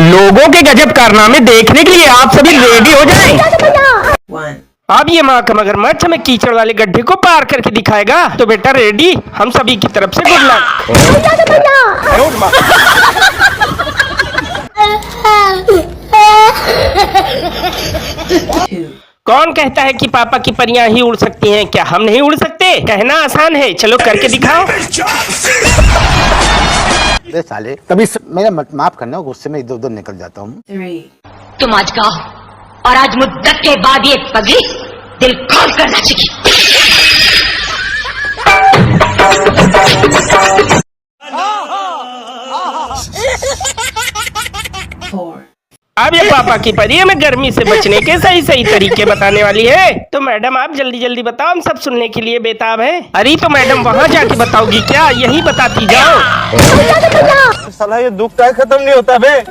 लोगों के गजब कारनामे देखने के लिए आप सभी रेडी हो जाएं। अब ये माँ का मगरमच्छ हमें कीचड़ वाले गड्ढे को पार करके दिखाएगा, तो बेटा रेडी, हम सभी की तरफ से गुड लक। कौन कहता है कि पापा की परियां ही उड़ सकती हैं? क्या हम नहीं उड़ सकते? कहना आसान है, चलो करके दिखाओ। साले कभी मेरा माफ करना, गुस्से में इधर उधर निकल जाता हूँ। तुम आज गाओ और आज मुद्दत के बाद ये पगड़ी दिल खोल कर नाचेगी। अब ये पापा की परी हमें गर्मी से बचने के सही सही तरीके बताने वाली है। तो मैडम आप जल्दी जल्दी बताओ, हम सब सुनने के लिए बेताब हैं। अरे तो मैडम वहाँ जाके बताओगी क्या? यही बताती जाओ। साला ये दुख का खत्म नहीं होता बे।